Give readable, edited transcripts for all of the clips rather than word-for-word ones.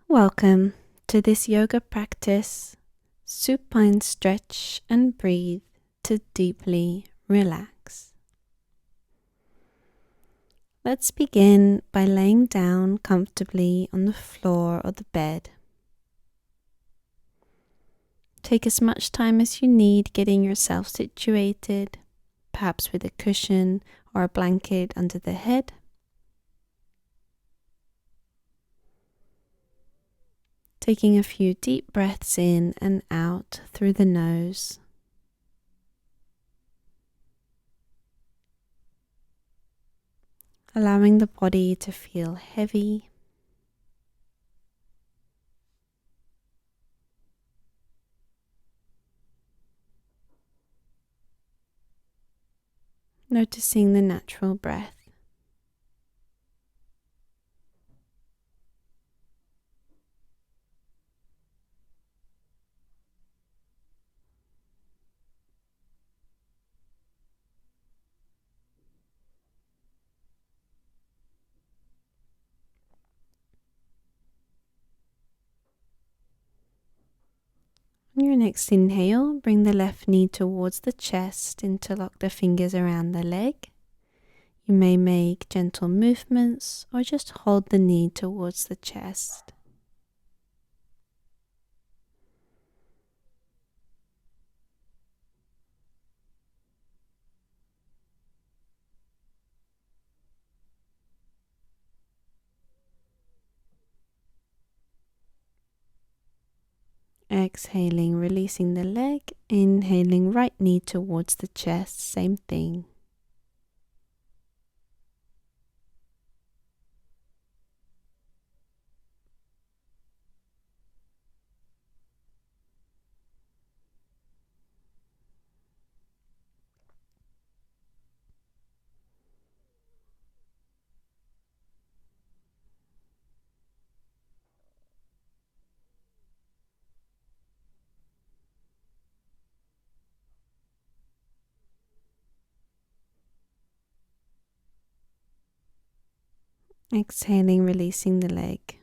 Welcome to this yoga practice, supine stretch and breathe to deeply relax. Let's begin by laying down comfortably on the floor or the bed. Take as much time as you need getting yourself situated, perhaps with a cushion or a blanket under the head. Taking a few deep breaths in and out through the nose. Allowing the body to feel heavy. Noticing the natural breath. On your next inhale, bring the left knee towards the chest, interlock the fingers around the leg. You may make gentle movements or just hold the knee towards the chest. Exhaling, releasing the leg. Inhaling, right knee towards the chest, same thing. Exhaling, releasing the leg.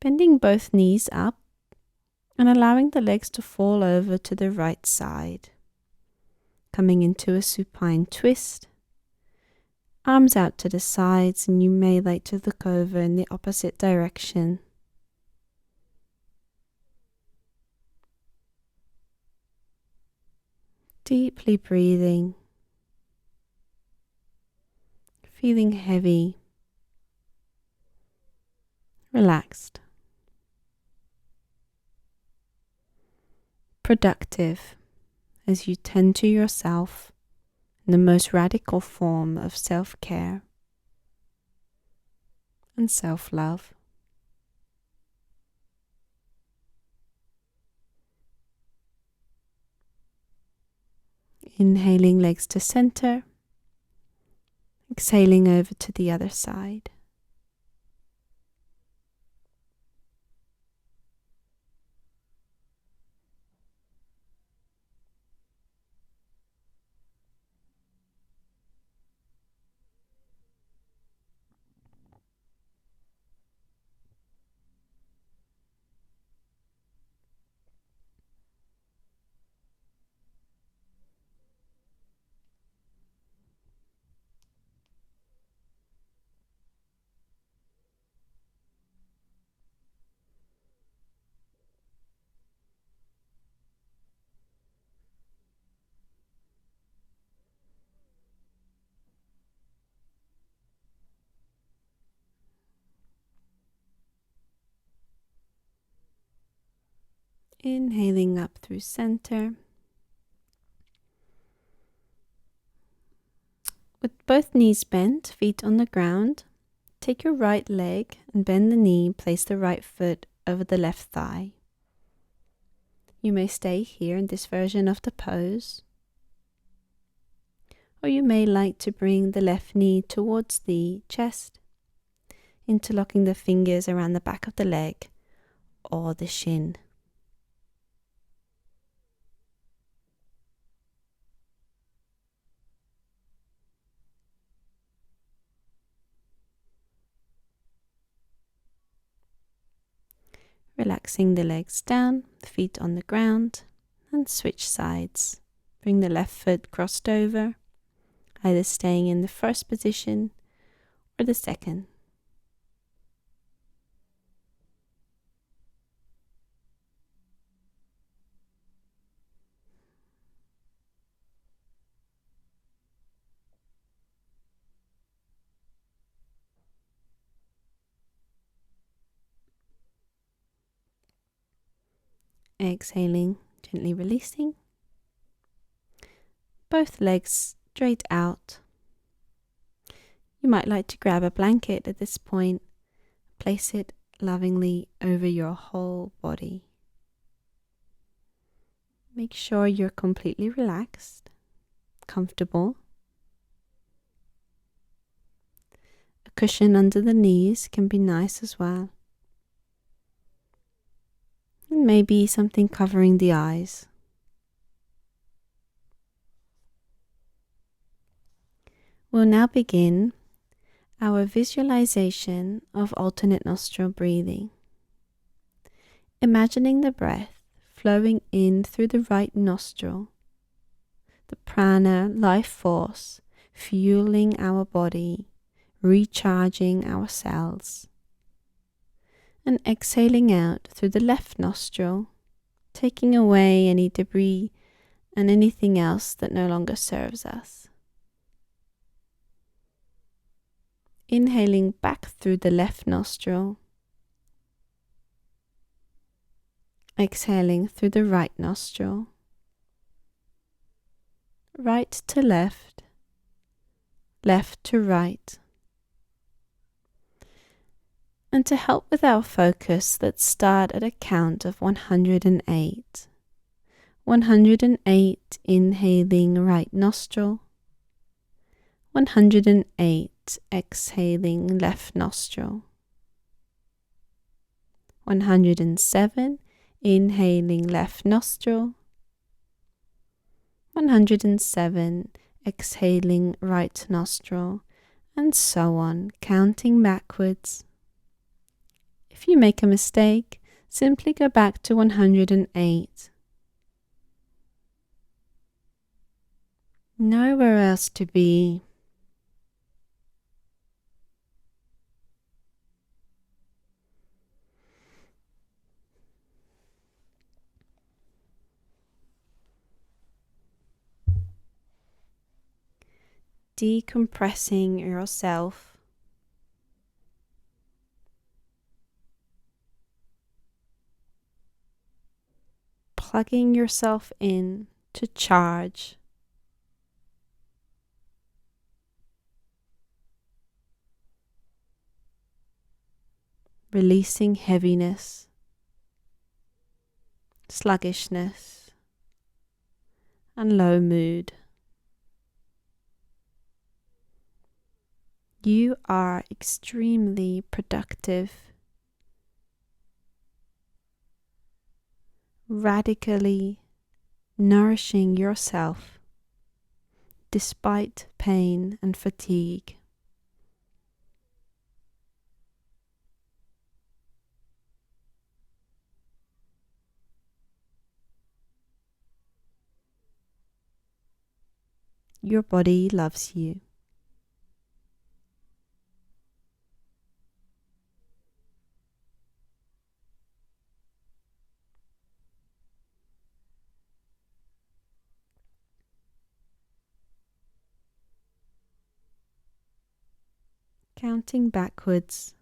Bending both knees up and allowing the legs to fall over to the right side. Coming into a supine twist. Arms out to the sides, and you may like to look over in the opposite direction. Deeply breathing. Feeling heavy. Relaxed. Productive as you tend to yourself in the most radical form of self-care and self-love. Inhaling, legs to center. Exhaling over to the other side. Inhaling up through center. With both knees bent, feet on the ground, take your right leg and bend the knee, place the right foot over the left thigh. You may stay here in this version of the pose, or you may like to bring the left knee towards the chest, interlocking the fingers around the back of the leg or the shin. Relaxing the legs down, the feet on the ground, and switch sides. Bring the left foot crossed over, either staying in the first position or the second. Exhaling, gently releasing. Both legs straight out. You might like to grab a blanket at this point. Place it lovingly over your whole body. Make sure you're completely relaxed, comfortable. A cushion under the knees can be nice as well. And maybe something covering the eyes. We'll now begin our visualization of alternate nostril breathing. Imagining the breath flowing in through the right nostril, the prana, life force, fueling our body, recharging our cells, and exhaling out through the left nostril, taking away any debris and anything else that no longer serves us. Inhaling back through the left nostril, exhaling through the right nostril, right to left, left to right. And to help with our focus, let's start at a count of 108. 108 inhaling right nostril, 108 exhaling left nostril, 107 inhaling left nostril, 107 exhaling right nostril, and so on, counting backwards. If you make a mistake, simply go back to 108. Nowhere else to be. Decompressing yourself. Plugging yourself in to charge. Releasing heaviness, sluggishness, and low mood. You are extremely productive, radically nourishing yourself despite pain and fatigue. Your body loves you. Counting backwards,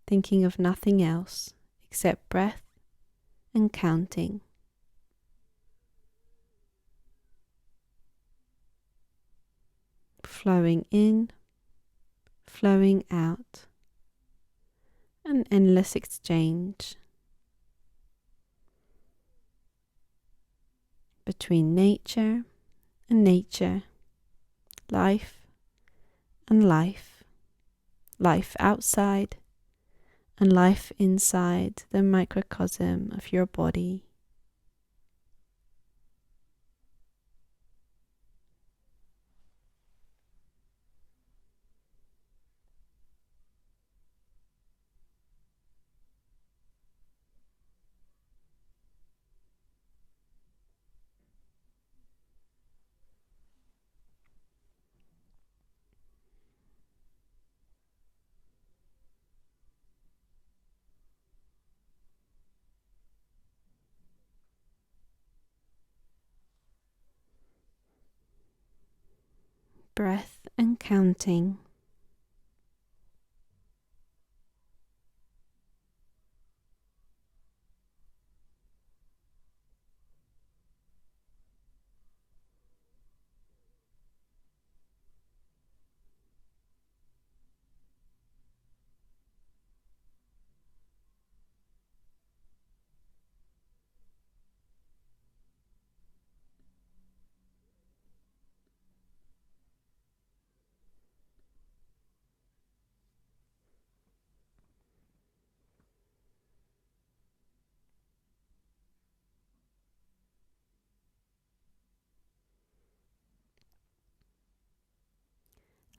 thinking of nothing else except breath and counting. Flowing in, flowing out, an endless exchange between nature and nature, life and life, life outside and life inside the microcosm of your body. breath and counting.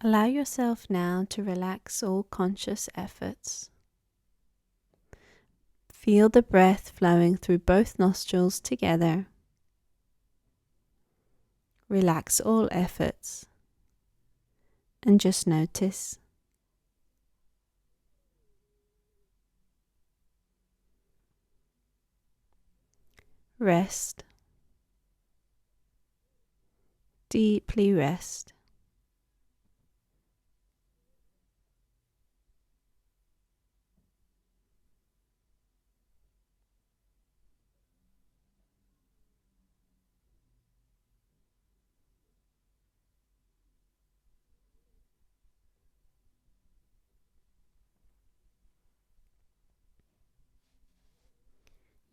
Allow yourself now to relax all conscious efforts. Feel the breath flowing through both nostrils together. Relax all efforts and just notice. Rest. Deeply rest.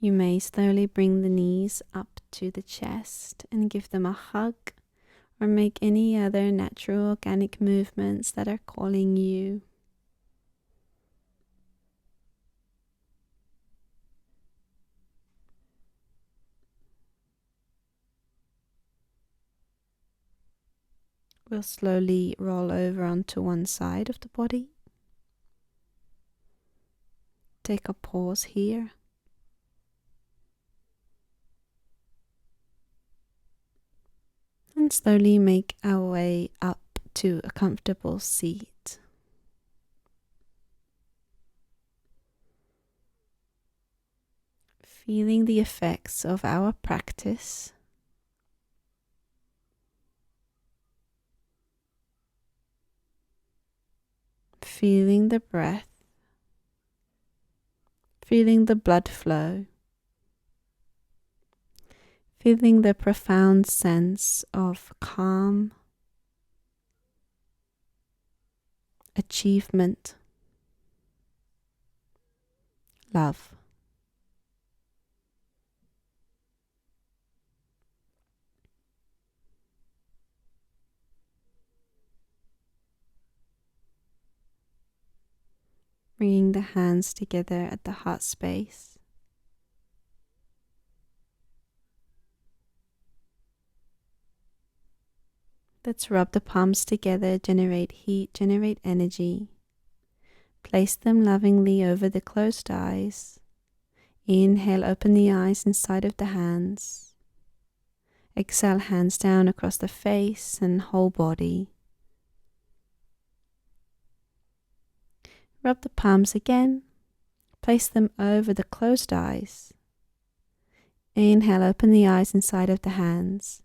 You may slowly bring the knees up to the chest and give them a hug, or make any other natural organic movements that are calling you. We'll slowly roll over onto one side of the body. Take a pause here. And slowly make our way up to a comfortable seat. Feeling the effects of our practice. Feeling the breath. Feeling the blood flow. Feeling the profound sense of calm, achievement, love. Bringing the hands together at the heart space. Let's rub the palms together, generate heat, generate energy. Place them lovingly over the closed eyes. Inhale, open the eyes inside of the hands. Exhale, hands down across the face and whole body. Rub the palms again. Place them over the closed eyes. Inhale, open the eyes inside of the hands.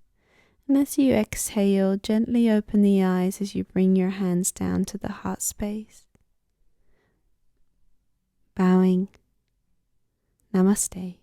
And as you exhale, gently open the eyes as you bring your hands down to the heart space. Bowing. Namaste.